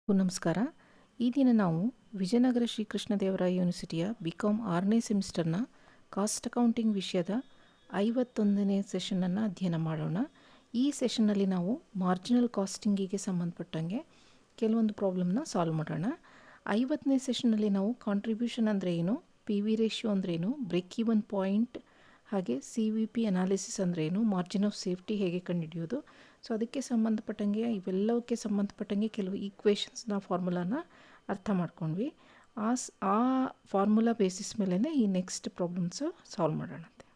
ನಮಸ್ಕಾರ. ಈ ದಿನ ನಾವು ವಿಜಯನಗರ ಶ್ರೀಕೃಷ್ಣದೇವರಾಯ ಯೂನಿವರ್ಸಿಟಿಯ BCom 6ನೇ ಸೆಮಿಸ್ಟರ್ನ ಕಾಸ್ಟ್ ಅಕೌಂಟಿಂಗ್ ವಿಷಯದ 51ನೇ ಸೆಷನನ್ನು ಅಧ್ಯಯನ ಮಾಡೋಣ. ಈ ಸೆಷನ್ನಲ್ಲಿ ನಾವು ಮಾರ್ಜಿನಲ್ ಕಾಸ್ಟಿಂಗಿಗೆ ಸಂಬಂಧಪಟ್ಟಂಗೆ ಕೆಲವೊಂದು ಪ್ರಾಬ್ಲಮ್ನ ಸಾಲ್ವ್ ಮಾಡೋಣ. 50ನೇ ಸೆಷನ್ನಲ್ಲಿ ನಾವು ಕಾಂಟ್ರಿಬ್ಯೂಷನ್ ಅಂದರೆ ಏನು, PV ರೇಷಿಯೋ ಅಂದ್ರೇನು, ಬ್ರೇಕ್ ಈವನ್ ಪಾಯಿಂಟ್, ಹಾಗೆ CVP ಅನಾಲಿಸಿಸ್ ಅಂದ್ರೇನು, ಮಾರ್ಜಿನ್ ಆಫ್ ಸೇಫ್ಟಿ ಹೇಗೆ ಕಂಡುಹಿಡಿಯೋದು, ಸೊ ಅದಕ್ಕೆ ಸಂಬಂಧಪಟ್ಟಂಗೆ ಇವೆಲ್ಲವಕ್ಕೆ ಸಂಬಂಧಪಟ್ಟಂಗೆ ಕೆಲವು ಈಕ್ವೇಷನ್ಸ್ನ ಫಾರ್ಮುಲಾನ ಅರ್ಥ ಮಾಡ್ಕೊಂಡ್ವಿ. ಆ ಫಾರ್ಮುಲಾ ಬೇಸಿಸ್ ಮೇಲೇ ಈ ನೆಕ್ಸ್ಟ್ ಪ್ರಾಬ್ಲಮ್ಸು ಸಾಲ್ವ್ ಮಾಡೋಣಂತೆ.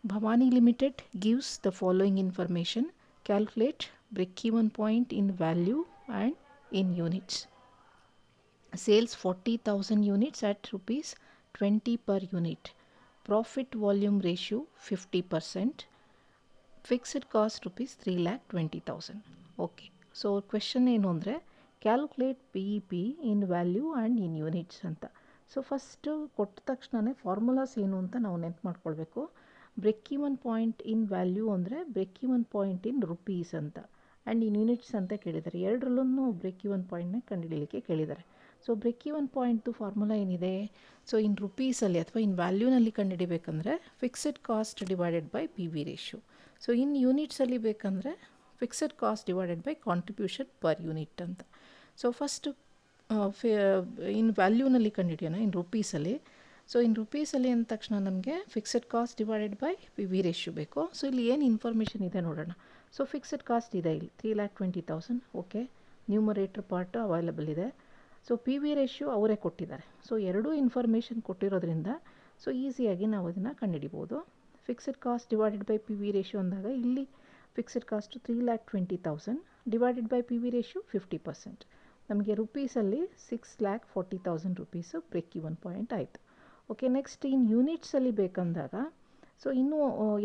Bhavani limited gives the following information: calculate break even point in value and in units. Sales 40,000 units at ₹20 per unit. Profit volume ratio 50%. Fixed cost ₹3,20,000. Okay, so question ಏನು ಅಂದರೆ calculate BEP in value and in units ಅಂತ. So first ಕೊಟ್ಟ ತಕ್ಷಣವೇ formulas ಏನು ಅಂತ ನಾವು ನೆನ್ಪು ಮಾಡ್ಕೊಳ್ಬೇಕು. Break even point in value ಅಂದರೆ break even point in rupees ಅಂತ, ಆ್ಯಂಡ್ ಇನ್ ಯೂನಿಟ್ಸ್ ಅಂತ ಕೇಳಿದ್ದಾರೆ. ಎರಡರಲ್ಲೂ ಬ್ರೇಕ್ ಈವನ್ ಪಾಯಿಂಟ್ನ ಕಂಡುಹಿಡಿಯಲಿಕ್ಕೆ ಕೇಳಿದ್ದಾರೆ. ಸೊ ಬ್ರೇಕ್ ಈವನ್ ಪಾಯಿಂಟ್ದು ಫಾರ್ಮುಲಾ ಏನಿದೆ, ಸೊ ಇನ್ ರುಪೀಸಲ್ಲಿ ಅಥವಾ ಇನ್ ವ್ಯಾಲ್ಯೂನಲ್ಲಿ ಕಂಡುಹಿಡಿಬೇಕಂದ್ರೆ fixed cost divided by PV ratio. So in ಯೂನಿಟ್ಸಲ್ಲಿ ಬೇಕಂದರೆ fixed cost divided by contribution per unit ಅಂತ. ಸೊ ಫಸ್ಟು ಇನ್ ವ್ಯಾಲ್ಯೂನಲ್ಲಿ ಕಂಡುಹಿಡಿಯೋಣ, ಇನ್ ರುಪೀಸಲ್ಲಿ. ಸೊ ಇನ್ ರುಪೀಸಲ್ಲಿ ಅಂದ ತಕ್ಷಣ ನಮಗೆ fixed cost divided by PV ratio ಬೇಕು. ಸೊ ಇಲ್ಲಿ ಏನು ಇನ್ಫಾರ್ಮೇಷನ್ ಇದೆ ನೋಡೋಣ. ಸೊ ಫಿಕ್ಸೆಡ್ ಕಾಸ್ಟ್ ಇದೆ ಇಲ್ಲಿ 3,20,000. ಓಕೆ, ನ್ಯೂಮರೇಟರ್ ಪಾರ್ಟ್ ಅವೈಲಬಲ್ ಇದೆ. ಸೊ PV ರೇಷಿಯೋ ಅವರೇ ಕೊಟ್ಟಿದ್ದಾರೆ. ಸೊ ಎರಡೂ ಇನ್ಫಾರ್ಮೇಷನ್ ಕೊಟ್ಟಿರೋದ್ರಿಂದ ಸೊ ಈಸಿಯಾಗಿ ನಾವು ಅದನ್ನು ಕಂಡುಹಿಡಿಬೋದು. Fixed cost divided by PV ratio ಅಂದಾಗ ಇಲ್ಲಿ fixed cost 3,20,000 divided by PV ratio 50%. ನಮಗೆ ರುಪೀಸಲ್ಲಿ 6,40,000 ರುಪೀಸು ಬ್ರೇಕ್ ಈವನ್ ಪಾಯಿಂಟ್ ಆಯಿತು. ಓಕೆ, ನೆಕ್ಸ್ಟ್ ಇನ್ ಯೂನಿಟ್ಸಲ್ಲಿ ಬೇಕಂದಾಗ ಸೊ ಇನ್ನೂ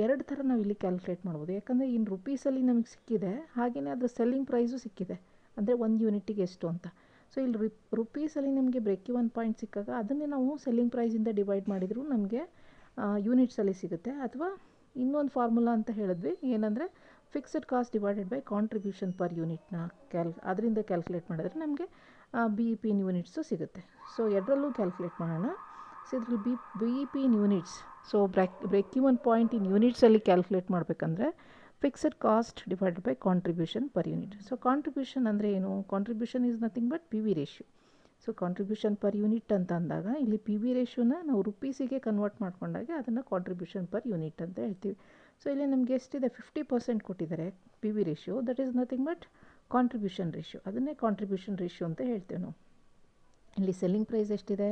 ಎರಡು ಥರ ನಾವು ಇಲ್ಲಿ ಕ್ಯಾಲ್ಕುಲೇಟ್ ಮಾಡ್ಬೋದು. ಯಾಕಂದರೆ ಇನ್ ರುಪೀಸಲ್ಲಿ ನಮಗೆ ಸಿಕ್ಕಿದೆ, ಹಾಗೆಯೇ ಅದರ ಸೆಲ್ಲಿಂಗ್ ಪ್ರೈಸು ಸಿಕ್ಕಿದೆ, ಅಂದರೆ ಒಂದು ಯೂನಿಟಿಗೆ ಎಷ್ಟು ಅಂತ. ಸೊ ಇಲ್ಲಿ ರುಪೀಸಲ್ಲಿ ನಮಗೆ ಬ್ರೇಕ್ ಈವನ್ ಪಾಯಿಂಟ್ ಸಿಕ್ಕಾಗ ಅದನ್ನೇ ನಾವು ಸೆಲ್ಲಿಂಗ್ ಪ್ರೈಸಿಂದ ಡಿವೈಡ್ ಮಾಡಿದರೂ ನಮಗೆ ಯೂನಿಟ್ಸಲ್ಲಿ ಸಿಗುತ್ತೆ. ಅಥವಾ ಇನ್ನೊಂದು ಫಾರ್ಮುಲಾ ಅಂತ ಹೇಳಿದ್ವಿ, ಏನಂದರೆ fixed cost divided by contribution per ಯೂನಿಟ್ನ ಅದರಿಂದ ಕ್ಯಾಲ್ಕುಲೇಟ್ ಮಾಡಿದ್ರೆ ನಮಗೆ BEP ಇನ್ ಯೂನಿಟ್ಸು ಸಿಗುತ್ತೆ. ಸೊ ಎರಡರಲ್ಲೂ ಕ್ಯಾಲ್ಕುಲೇಟ್ ಮಾಡೋಣ. ಸೊ ಇದರಲ್ಲಿ BEP in units, so break even point in ಯೂನಿಟ್ಸಲ್ಲಿ ಕ್ಯಾಲ್ಕುಲೇಟ್ ಮಾಡಬೇಕಂದ್ರೆ fixed cost divided by contribution per unit. So contribution ಅಂದರೆ ಏನು, contribution is nothing but PV ratio. So contribution per unit ಅಂತ ಅಂದಾಗ ಇಲ್ಲಿ PV ರೇಷಿಯೋನ ನಾವು ರುಪೀಸಿಗೆ ಕನ್ವರ್ಟ್ ಮಾಡ್ಕೊಂಡಾಗ ಅದನ್ನು ಕಾಂಟ್ರಿಬ್ಯೂಷನ್ ಪರ್ ಯೂನಿಟ್ ಅಂತ ಹೇಳ್ತೀವಿ. ಸೊ ಇಲ್ಲಿ ನಮಗೆ ಎಷ್ಟಿದೆ, 50% ಕೊಟ್ಟಿದ್ದಾರೆ PV ratio. That is nothing but contribution ratio, ಅದನ್ನೇ ಕಾಂಟ್ರಿಬ್ಯೂಷನ್ ರೇಷಿಯೋ ಅಂತ ಹೇಳ್ತೇವೆ ನಾವು. ಇಲ್ಲಿ ಸೆಲ್ಲಿಂಗ್ ಪ್ರೈಸ್ ಎಷ್ಟಿದೆ,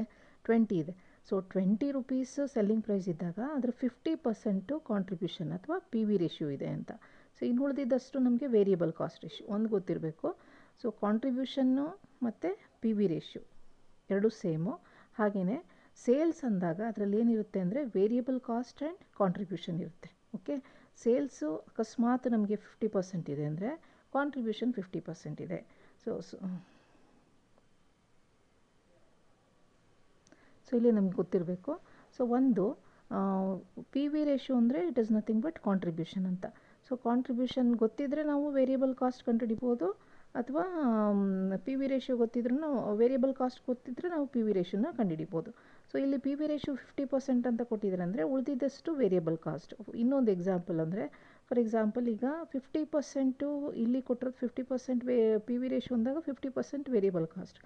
20 ಇದೆ. ಸೊ 20 ರುಪೀಸ್ ಸೆಲ್ಲಿಂಗ್ ಪ್ರೈಸ್ ಇದ್ದಾಗ ಅದರ 50% ಕಾಂಟ್ರಿಬ್ಯೂಷನ್ ಅಥವಾ PV ರೇಷಿಯೋ ಇದೆ ಅಂತ. ಸೊ ಇನ್ನು ಉಳಿದಿದ್ದಷ್ಟು ನಮಗೆ ವೇರಿಯಬಲ್ ಕಾಸ್ಟ್ ರೇಷಿಯೋ ಒಂದು ಗೊತ್ತಿರಬೇಕು. ಸೊ ಕಾಂಟ್ರಿಬ್ಯೂಷನ್ನು ಮತ್ತು PV ರೇಷಿಯೋ ಎರಡೂ ಸೇಮು. ಹಾಗೆಯೇ ಸೇಲ್ಸ್ ಅಂದಾಗ ಅದರಲ್ಲಿ ಏನಿರುತ್ತೆ ಅಂದರೆ ವೇರಿಯಬಲ್ ಕಾಸ್ಟ್ ಆ್ಯಂಡ್ ಕಾಂಟ್ರಿಬ್ಯೂಷನ್ ಇರುತ್ತೆ. ಓಕೆ, ಸೇಲ್ಸು ಅಕಸ್ಮಾತ್ ನಮಗೆ 50% ಇದೆ ಅಂದರೆ ಕಾಂಟ್ರಿಬ್ಯೂಷನ್ 50% ಇದೆ. ಸೊ ಇಲ್ಲಿ ನಮ್ಗೆ ಗೊತ್ತಿರಬೇಕು. ಸೊ ಒಂದು PV ರೇಷಿಯೋ ಅಂದರೆ it is nothing but contribution ಅಂತ. ಸೊ ಕಾಂಟ್ರಿಬ್ಯೂಷನ್ ಗೊತ್ತಿದ್ದರೆ ನಾವು ವೇರಿಯಬಲ್ ಕಾಸ್ಟ್ ಕಂಡುಹಿಡಿಬೋದು, ಅಥವಾ PV ರೇಷಿಯೋ ಗೊತ್ತಿದ್ರೂ ವೇರಿಯಬಲ್ ಕಾಸ್ಟ್ ಗೊತ್ತಿದ್ದರೆ ನಾವು PV ರೇಷಿಯೋನ ಕಂಡುಹಿಡಿಬೋದು. ಸೊ ಇಲ್ಲಿ PV ರೇಷಿಯೋ 50% ಅಂತ ಕೊಟ್ಟಿದ್ದಾರೆ ಅಂದರೆ ಉಳಿದಿದ್ದಷ್ಟು ವೇರಿಯಬಲ್ ಕಾಸ್ಟ್. ಇನ್ನೊಂದು ಎಕ್ಸಾಂಪಲ್ ಅಂದರೆ, ಫಾರ್ ಎಕ್ಸಾಂಪಲ್ ಈಗ 50% ಇಲ್ಲಿ ಕೊಟ್ಟಿರೋದು 50% PV ರೇಷಿಯೋ ಅಂದಾಗ 50% ವೇರಿಯಬಲ್ ಕಾಸ್ಟ್.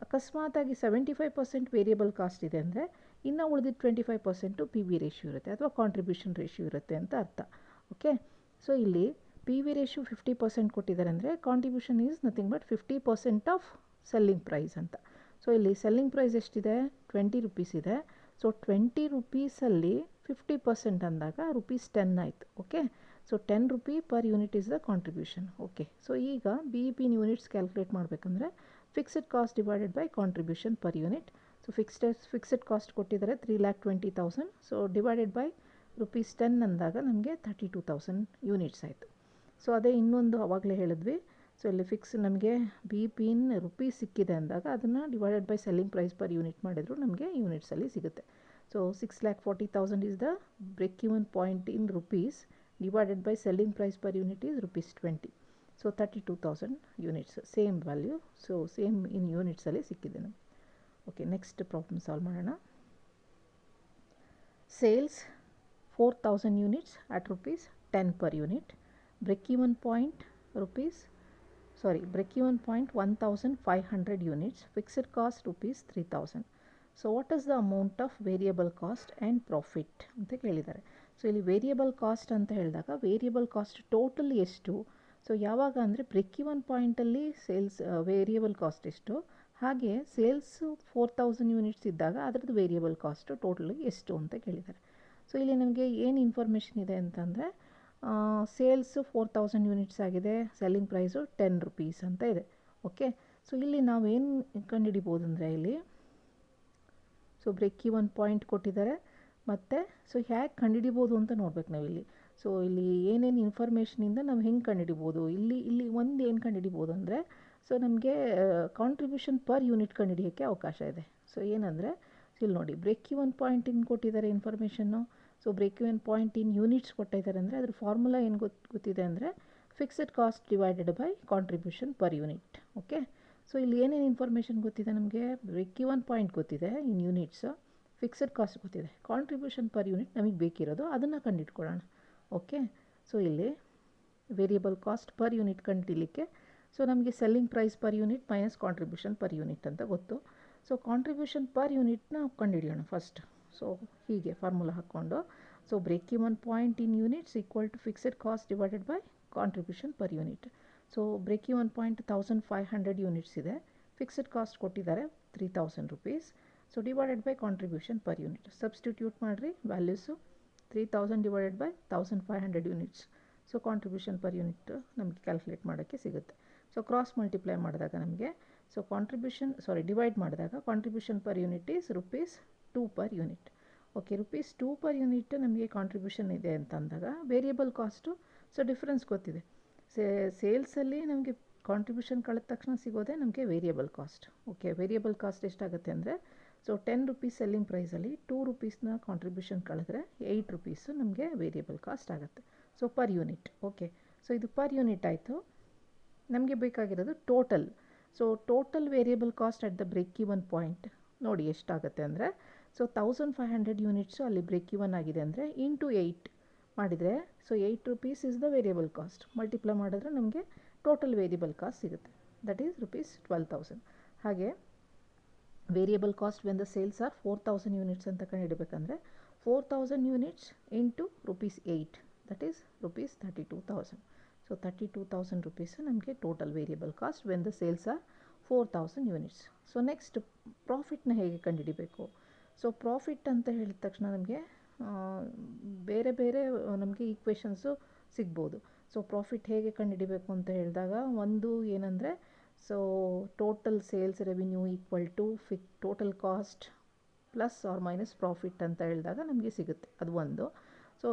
ಅಕಸ್ಮಾತಾಗಿ 75% ವೇರಿಯಬಲ್ ಕಾಸ್ಟ್ ಇದೆ ಅಂದರೆ ಇನ್ನು ಉಳಿದಿದ್ದು 25% PV ರೇಷಿಯೋ ಇರುತ್ತೆ ಅಥವಾ ಕಾಂಟ್ರಿಬ್ಯೂಷನ್ ರೇಷಿಯೋ ಇರುತ್ತೆ ಅಂತ ಅರ್ಥ. ಓಕೆ, ಸೊ ಇಲ್ಲಿ PV ರೇಷಿಯೋ 50% ಕೊಟ್ಟಿದ್ದಾರೆ ಅಂದರೆ contribution is nothing but 50% of selling price ಅಂತ. ಸೊ ಇಲ್ಲಿ ಸೆಲ್ಲಿಂಗ್ ಪ್ರೈಸ್ ಎಷ್ಟಿದೆ, 20 ರುಪೀಸ್ ಇದೆ. ಸೊ 20 ರುಪೀಸಲ್ಲಿ 50% ಅಂದಾಗ ₹10 ಆಯಿತು. Okay, so 10 rupee per unit is the contribution. Okay, so ಈಗ BEP ಇನ್ ಯೂನಿಟ್ಸ್ ಕ್ಯಾಲ್ಕುಲೇಟ್ ಮಾಡಬೇಕಂದ್ರೆ fixed cost divided by contribution per unit. So fixed cost ಕೊಟ್ಟಿದ್ದಾರೆ 3,20,000. So divided by ₹10 ಅಂದಾಗ ನಮಗೆ 32,000 units ಆಯಿತು. ಸೊ ಅದೇ ಇನ್ನೊಂದು ಆವಾಗಲೇ ಹೇಳಿದ್ವಿ. ಸೊ ಇಲ್ಲಿ ನಮಗೆ BEP ಇನ್ ರುಪೀಸ್ ಸಿಕ್ಕಿದೆ ಅಂದಾಗ ಅದನ್ನು divided by selling price per unit ಮಾಡಿದ್ರು ನಮಗೆ ಯೂನಿಟ್ಸಲ್ಲಿ ಸಿಗುತ್ತೆ. So 6,40,000 is the break even point in rupees divided by selling price per unit is ₹20. So 32,000 units same value, so same in ಯೂನಿಟ್ಸಲ್ಲಿ ಸಿಕ್ಕಿದೆ ನಮಗೆ. ಓಕೆ, ನೆಕ್ಸ್ಟ್ ಪ್ರಾಬ್ಲಮ್ ಸಾಲ್ವ್ ಮಾಡೋಣ. Sales 4,000 units at rupees 10 per unit. Break-even point break-even point 1,500 units. Fixed cost rupees 3,000. So what is the amount of variable cost and profit ಅಂತ ಕೇಳಿದ್ದಾರೆ. So ಇಲ್ಲಿ variable cost ಅಂತ ಹೇಳಿದಾಗ variable cost total ಎಷ್ಟು, so ಯಾವಾಗ ಅಂದರೆ ಬ್ರೇಕ್-ಇವನ್ ಪಾಯಿಂಟಲ್ಲಿ sales variable cost ಎಷ್ಟು, ಹಾಗೆ ಸೇಲ್ಸ್ 4,000 ಯೂನಿಟ್ಸ್ ಇದ್ದಾಗ ಅದರದ್ದು ವೇರಿಯಬಲ್ ಕಾಸ್ಟು ಟೋಟಲ್ ಎಷ್ಟು ಅಂತ ಕೇಳಿದ್ದಾರೆ. ಸೊ ಇಲ್ಲಿ ನಮಗೆ ಏನು ಇನ್ಫಾರ್ಮೇಷನ್ ಇದೆ ಅಂತಂದರೆ ಸೇಲ್ಸ್ 4,000 ಯೂನಿಟ್ಸ್ ಆಗಿದೆ, ಸೆಲ್ಲಿಂಗ್ ಪ್ರೈಸು 10 rupees ಅಂತ ಇದೆ. ಓಕೆ, ಸೊ ಇಲ್ಲಿ ನಾವೇನು ಕಂಡುಹಿಡಿಬೋದು ಅಂದರೆ ಇಲ್ಲಿ ಸೊ ಬ್ರೇಕ್-ಇವನ್ ಪಾಯಿಂಟ್ ಕೊಟ್ಟಿದ್ದಾರೆ ಮತ್ತು ಸೊ ಹೇಗೆ ಕಂಡುಹಿಡಿಬೋದು ಅಂತ ನೋಡ್ಬೇಕು ನಾವಿಲ್ಲಿ. ಸೊ ಇಲ್ಲಿ ಏನೇನು ಇನ್ಫಾರ್ಮೇಷನಿಂದ ನಾವು ಹೆಂಗೆ ಕಂಡುಹಿಡಿಬೋದು, ಇಲ್ಲಿ ಒಂದು ಏನು ಕಂಡುಹಿಡಿಬೋದು ಅಂದರೆ ಸೊ ನಮಗೆ ಕಾಂಟ್ರಿಬ್ಯೂಷನ್ ಪರ್ ಯೂನಿಟ್ ಕಂಡುಹಿಡಿಯೋಕ್ಕೆ ಅವಕಾಶ ಇದೆ. ಸೊ ಏನಂದರೆ ಇಲ್ಲಿ ನೋಡಿ, ಬ್ರೇಕ್-ಇವನ್ ಪಾಯಿಂಟ್ ಇನ್ ಕೊಟ್ಟಿದ್ದಾರೆ ಇನ್ಫಾರ್ಮೇಷನ್ನು. So break even point in units ಕೊಟ್ಟಿದ್ದಾರೆ ಅಂದರೆ ಅದ್ರ ಫಾರ್ಮುಲಾ ಏನು ಗೊತ್ತಿದೆ ಅಂದರೆ fixed cost divided by contribution per unit. Okay, so ಇಲ್ಲಿ ಏನೇನು ಇನ್ಫಾರ್ಮೇಷನ್ ಗೊತ್ತಿದೆ ನಮಗೆ, ಬ್ರೇಕ್-ಇವನ್ ಪಾಯಿಂಟ್ ಗೊತ್ತಿದೆ ಇನ್ ಯೂನಿಟ್ಸ್, ಫಿಕ್ಸೆಡ್ ಕಾಸ್ಟ್ ಗೊತ್ತಿದೆ, ಕಾಂಟ್ರಿಬ್ಯೂಷನ್ ಪರ್ ಯೂನಿಟ್ ನಮಗೆ ಬೇಕಿರೋದು ಅದನ್ನು ಕಂಡುಹಿಡ್ಕೊಳ್ಳೋಣ. ಓಕೆ, ಸೊ ಇಲ್ಲಿ ವೇರಿಯಬಲ್ ಕಾಸ್ಟ್ ಪರ್ ಯೂನಿಟ್ ಕಂಡುಹಿಡಲಿಕ್ಕೆ ಸೊ ನಮಗೆ selling price per unit minus contribution per unit ಅಂತ ಗೊತ್ತು. ಸೊ ಕಾಂಟ್ರಿಬ್ಯೂಷನ್ ಪರ್ ಯೂನಿಟ್ನ ಕಂಡುಹಿಡಿಯೋಣ ಫಸ್ಟ್. ಸೊ ಹೀಗೆ ಫಾರ್ಮುಲಾ ಹಾಕ್ಕೊಂಡು so break even point in units equal to fixed cost divided by contribution per unit. So break even point 1,500 units ಇದೆ, fixed cost ಕೊಟ್ಟಿದ್ದಾರೆ 3,000 rupees. So divided by contribution per unit substitute ಮಾಡಿರಿ values 3,000 divided by 1,500 units. So contribution per unit ನಮಗೆ calculate ಮಾಡೋಕ್ಕೆ ಸಿಗುತ್ತೆ. So cross multiply ಮಾಡಿದಾಗ ನಮಗೆ so divide ಮಾಡಿದಾಗ contribution per unit is ₹2 per unit. Okay, ₹2 per unit ನಮಗೆ contribution ಇದೆ ಅಂತ ಅಂದಾಗ ವೇರಿಯಬಲ್ ಕಾಸ್ಟು ಸೊ ಡಿಫ್ರೆನ್ಸ್ ಗೊತ್ತಿದೆ. ಸೇಲ್ಸಲ್ಲಿ ನಮಗೆ ಕಾಂಟ್ರಿಬ್ಯೂಷನ್ ಕಳೆದ ತಕ್ಷಣ ಸಿಗೋದೇ ನಮಗೆ variable cost. Okay, variable cost ಎಷ್ಟಾಗುತ್ತೆ ಅಂದರೆ ಸೊ 10 rupees ಸೆಲ್ಲಿಂಗ್ ಪ್ರೈಸಲ್ಲಿ 2 rupeesನ ಕಾಂಟ್ರಿಬ್ಯೂಷನ್ ಕಳೆದ್ರೆ 8 rupees ನಮಗೆ ವೇರಿಯಬಲ್ ಕಾಸ್ಟ್ ಆಗುತ್ತೆ. So per unit. Okay, so ಇದು ಪರ್ ಯೂನಿಟ್ ಆಯಿತು. ನಮಗೆ ಬೇಕಾಗಿರೋದು total. So total variable cost at the break even point ನೋಡಿ ಎಷ್ಟಾಗುತ್ತೆ ಅಂದರೆ ಸೊ 1,500 ಯೂನಿಟ್ಸು ಅಲ್ಲಿ ಬ್ರೇಕ್-ಇವನ್ ಆಗಿದೆ ಅಂದರೆ ಇಂಟು 8 ಮಾಡಿದರೆ so 8 rupees is the variable cost. Multiply ಮಾಡಿದ್ರೆ ನಮಗೆ ಟೋಟಲ್ ವೇರಿಯಬಲ್ ಕಾಸ್ಟ್ ಸಿಗುತ್ತೆ, ದಟ್ ಈಸ್ ₹12,000. ಹಾಗೆ variable cost when the sales are 4,000 units ಅಂತ ಕಂಡುಹಿಡಬೇಕಂದ್ರೆ 4,000 units into ₹8, that is ₹32,000. So 32,000 rupees ನಮಗೆ total variable cost when the sales are 4,000 units. So next ಪ್ರಾಫಿಟ್ನ ಹೇಗೆ ಕಂಡುಹಿಡಿಬೇಕು. ಸೊ ಪ್ರಾಫಿಟ್ ಅಂತ ಹೇಳಿದ ತಕ್ಷಣ ನಮಗೆ ಬೇರೆ ಬೇರೆ ನಮಗೆ ಈಕ್ವೇಷನ್ಸು ಸಿಗ್ಬೋದು. ಸೊ ಪ್ರಾಫಿಟ್ ಹೇಗೆ ಕಂಡುಹಿಡಿಬೇಕು ಅಂತ ಹೇಳಿದಾಗ ಒಂದು ಏನಂದರೆ so total sales revenue equal to total cost plus or minus profit ಅಂತ ಹೇಳಿದಾಗ ನಮಗೆ ಸಿಗುತ್ತೆ, ಅದು ಒಂದು. ಸೊ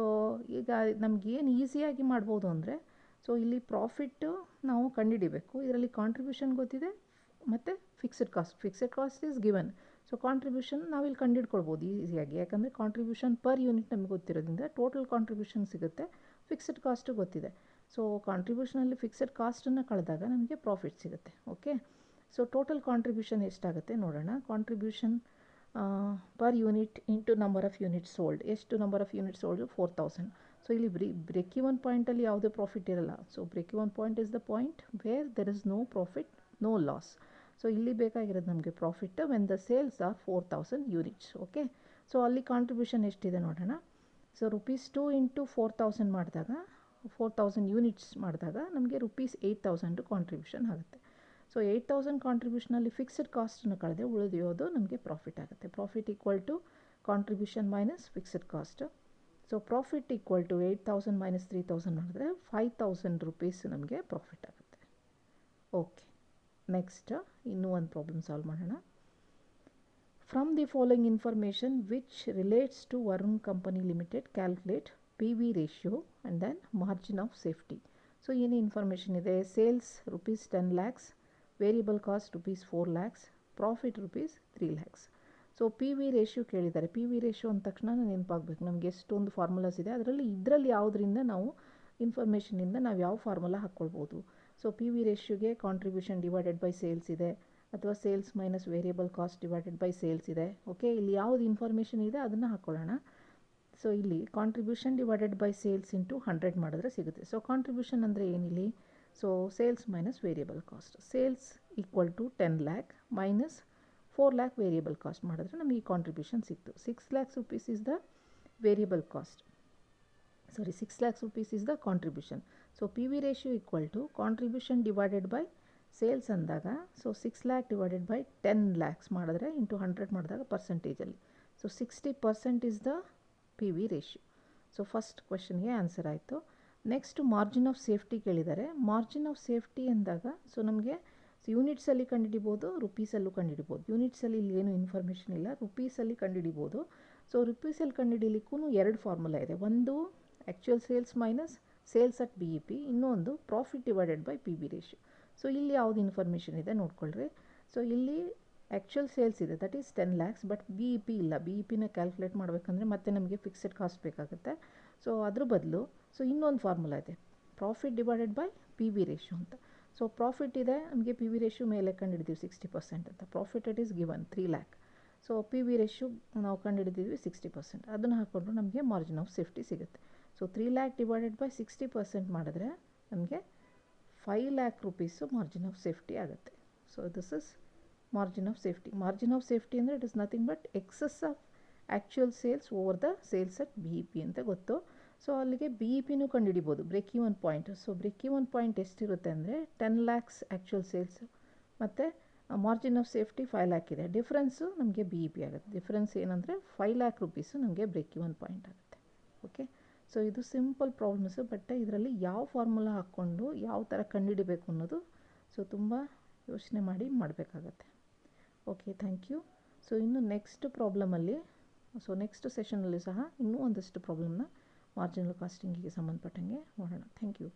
ಈಗ ನಮಗೇನು ಈಸಿಯಾಗಿ ಮಾಡ್ಬೋದು ಅಂದರೆ ಸೊ ಇಲ್ಲಿ ಪ್ರಾಫಿಟ್ಟು ನಾವು ಕಂಡುಹಿಡಿಬೇಕು. ಇದರಲ್ಲಿ ಕಾಂಟ್ರಿಬ್ಯೂಷನ್ ಗೊತ್ತಿದೆ ಮತ್ತು fixed cost is given. So contribution ನಾವಿಲ್ಲಿ ಕಂಡುಹಿಡ್ಕೊಳ್ಬೋದು ಈಸಿಯಾಗಿ, ಯಾಕಂದರೆ ಕಾಂಟ್ರಿಬ್ಯೂಷನ್ ಪರ್ ಯೂನಿಟ್ ನಮಗೆ ಗೊತ್ತಿರೋದ್ರಿಂದ ಟೋಟಲ್ ಕಾಂಟ್ರಿಬ್ಯೂಷನ್ ಸಿಗುತ್ತೆ, ಫಿಕ್ಸೆಡ್ ಕಾಸ್ಟು ಗೊತ್ತಿದೆ. ಸೊ ಕಾಂಟ್ರಿಬ್ಯೂಷನಲ್ಲಿ ಫಿಕ್ಸೆಡ್ ಕಾಸ್ಟನ್ನು ಕಳೆದಾಗ ನಮಗೆ ಪ್ರಾಫಿಟ್ ಸಿಗುತ್ತೆ. ಓಕೆ, ಸೊ ಟೋಟಲ್ ಕಾಂಟ್ರಿಬ್ಯೂಷನ್ ಎಷ್ಟಾಗುತ್ತೆ ನೋಡೋಣ. Contribution per unit into number of units sold. ಎಷ್ಟು number of units sold 4,000. So ಇಲ್ಲಿ ಬ್ರೇಕ್-ಇವನ್ ಪಾಯಿಂಟಲ್ಲಿ ಯಾವುದೇ ಪ್ರಾಫಿಟ್ ಇರಲ್ಲ. So break even point is the point where there is no profit, no loss. So ಇಲ್ಲಿ ಬೇಕಾಗಿರೋದು ನಮಗೆ profit when the sales are 4,000 units. Okay, so ಅಲ್ಲಿ contribution ಎಷ್ಟಿದೆ ನೋಡೋಣ. ಸೊ ₹2 ಇಂಟು 4,000 ಮಾಡಿದಾಗ 4,000 ಯೂನಿಟ್ಸ್ ಮಾಡಿದಾಗ ನಮಗೆ ₹8,000 ಕಾಂಟ್ರಿಬ್ಯೂಷನ್ ಆಗುತ್ತೆ. ಸೊ 8,000 ಕಾಂಟ್ರಿಬ್ಯೂಷನಲ್ಲಿ ಫಿಕ್ಸೆಡ್ ಕಾಸ್ಟನ್ನು ಕಳೆದೆ ಉಳಿದಿರೋದು ನಮಗೆ ಪ್ರಾಫಿಟ್ ಆಗುತ್ತೆ. Profit equal to contribution minus fixed cost. So profit equal to 8,000 minus 3,000 ಮಾಡಿದ್ರೆ ₹5,000 ನಮಗೆ ಪ್ರಾಫಿಟ್ ಆಗುತ್ತೆ. ಓಕೆ, ನೆಕ್ಸ್ಟ್ ಇನ್ನೂ ಒಂದು ಪ್ರಾಬ್ಲಮ್ ಸಾಲ್ವ್ ಮಾಡೋಣ. From the following information which relates to Varun company limited calculate PV ratio and then margin of safety. So ಏನು information ಇದೆ. Sales ₹10 lakhs, variable cost ₹4 lakhs, profit ₹3 lakhs. So PV ratio ಕೇಳಿದ್ದಾರೆ. PV ratio ಅಂದ ತಕ್ಷಣ ನೆನಪಾಗಬೇಕು ನಮಗೆ ಎಷ್ಟೊಂದು formulas ಇದೆ, ಇದರಲ್ಲಿ ಯಾವುದರಿಂದ ನಾವು ಇನ್ಫಾರ್ಮೇಷನಿಂದ ನಾವು ಯಾವ ಫಾರ್ಮುಲಾ ಹಾಕ್ಕೊಳ್ಬೋದು. ಸೊ ಪಿ ವಿ ರೇಷ್ಯೋಗೆ ಕಾಂಟ್ರಿಬ್ಯೂಷನ್ ಡಿವೈಡೆಡ್ ಬೈ ಸೇಲ್ಸ್ ಇದೆ, ಅಥವಾ sales minus variable cost divided by sales ಇದೆ. ಓಕೆ, ಇಲ್ಲಿ ಯಾವುದು ಇನ್ಫಾರ್ಮೇಷನ್ ಇದೆ ಅದನ್ನು ಹಾಕ್ಕೊಳ್ಳೋಣ. ಸೊ ಇಲ್ಲಿ contribution divided by sales into 100 ಮಾಡಿದ್ರೆ ಸಿಗುತ್ತೆ. ಸೊ ಕಾಂಟ್ರಿಬ್ಯೂಷನ್ ಅಂದರೆ ಏನಿಲ್ಲಿ, so sales minus variable cost. Sales equal to 10 lakh minus 4 lakh variable cost ಮಾಡಿದ್ರೆ ನಮಗೆ ಈ ಕಾಂಟ್ರಿಬ್ಯೂಷನ್ ಸಿಕ್ತು. 6 lakhs rupees is the variable cost, sorry 6 lakhs rupees is the contribution. So PV ratio equal to contribution divided by sales ಅಂದಾಗ, so 6 lakh divided by 10 lakhs ಮಾಡಿದ್ರೆ into 100 ಮಾಡಿದಾಗ ಪರ್ಸೆಂಟೇಜಲ್ಲಿ, so 60% is the PV ratio. So first ಕ್ವೆಶನ್ಗೆ answer ಆಯಿತು. Next margin of safety ಕೇಳಿದ್ದಾರೆ. Margin of safety ಅಂದಾಗ so ನಮಗೆ ಯೂನಿಟ್ಸಲ್ಲಿ ಕಂಡುಹಿಡಿಬೋದು, ರುಪೀಸಲ್ಲೂ ಕಂಡುಹಿಡಿಬೋದು. ಯೂನಿಟ್ಸಲ್ಲಿ ಇಲ್ಲಿ ಏನು ಇನ್ಫಾರ್ಮೇಷನ್ ಇಲ್ಲ, ರುಪೀಸಲ್ಲಿ ಕಂಡುಹಿಡಿಬೋದು. ಸೊ ರುಪೀಸಲ್ಲಿ ಕಂಡುಹಿಡಿಲಿಕ್ಕೂ 2 ಫಾರ್ಮುಲಾ ಇದೆ. ಒಂದು actual sales minus sales at B E P, ಇನ್ನೊಂದು profit divided by P B ratio. So ಇಲ್ಲಿ ಯಾವುದು ಇನ್ಫಾರ್ಮೇಷನ್ ಇದೆ ನೋಡ್ಕೊಳ್ರಿ. ಸೊ ಇಲ್ಲಿ ಆ್ಯಕ್ಚುಯಲ್ ಸೇಲ್ಸ್ ಇದೆ, that is 10 lakhs, but B E P ಇಲ್ಲ. ಬಿ ಇ ಪಿನ ಕ್ಯಾಲ್ಕುಲೇಟ್ ಮಾಡಬೇಕಂದ್ರೆ ಮತ್ತೆ ನಮಗೆ ಫಿಕ್ಸೆಡ್ ಕಾಸ್ಟ್ ಬೇಕಾಗುತ್ತೆ. ಸೊ ಅದ್ರ ಬದಲು ಸೊ ಇನ್ನೊಂದು ಫಾರ್ಮುಲಾ ಇದೆ, profit divided by P B ratio ಅಂತ. ಸೊ ಪ್ರಾಫಿಟ್ ಇದೆ ನಮಗೆ, ಪಿ ವಿ ರೇಷಿಯೋ ಮೇಲೆ ಕಂಡುಹಿಡಿದೀವಿ 60% ಅಂತ. Profit it is given 3 lakh. So P V ratio ನಾವು ಕಂಡುಹಿಡಿದಿದ್ವಿ 60%. ಅದನ್ನು ಹಾಕ್ಕೊಂಡು ನಮಗೆ ಮಾರ್ಜಿನ್ ಆಫ್ ಸೇಫ್ಟಿ ಸಿಗುತ್ತೆ. ಸೊ 3 lakh ಡಿವೈಡೆಡ್ ಬೈ 60% ಮಾಡಿದ್ರೆ ನಮಗೆ 5 lakh rupees margin of safety ಆಗುತ್ತೆ. So this is margin of safety. Margin of safety ಅಂದರೆ it is nothing but excess of actual sales over the sales at B E P ಅಂತ ಗೊತ್ತು. So ಅಲ್ಲಿಗೆ B E ಪಿನೂ ಕಂಡುಹಿಡಿಬೋದು, break even point. So break even point ಎಷ್ಟಿರುತ್ತೆ ಅಂದರೆ 10 lakhs actual sales ಮತ್ತು margin of safety 5 lakh ಇದೆ. Difference ನಮಗೆ ಬಿ ಇ ಪಿ ಆಗುತ್ತೆ. ಡಿಫ್ರೆನ್ಸ್ ಏನಂದರೆ 5 lakh ರುಪೀಸು ನಮಗೆ ಬ್ರೇಕ್ ಈವನ್ ಪಾಯಿಂಟ್ ಆಗುತ್ತೆ. ಓಕೆ, ಸೊ ಇದು ಸಿಂಪಲ್ ಪ್ರಾಬ್ಲಮ್ಸು, ಬಟ್ ಇದರಲ್ಲಿ ಯಾವ ಫಾರ್ಮುಲಾ ಹಾಕ್ಕೊಂಡು ಯಾವ ಥರ ಕಂಡುಹಿಡಿಬೇಕು ಅನ್ನೋದು ಸೊ ತುಂಬ ಯೋಚನೆ ಮಾಡಿ ಮಾಡಬೇಕಾಗತ್ತೆ. Okay, thank you. ಸೊ ಇನ್ನು ನೆಕ್ಸ್ಟ್ ಪ್ರಾಬ್ಲಮಲ್ಲಿ, ಸೊ ನೆಕ್ಸ್ಟ್ ಸೆಷನಲ್ಲಿ ಸಹ ಇನ್ನೂ ಒಂದಷ್ಟು ಪ್ರಾಬ್ಲಮ್ನ ಮಾರ್ಜಿನಲ್ ಕಾಸ್ಟಿಂಗಿಗೆ ಸಂಬಂಧಪಟ್ಟಂಗೆ ಮಾಡೋಣ. Thank you.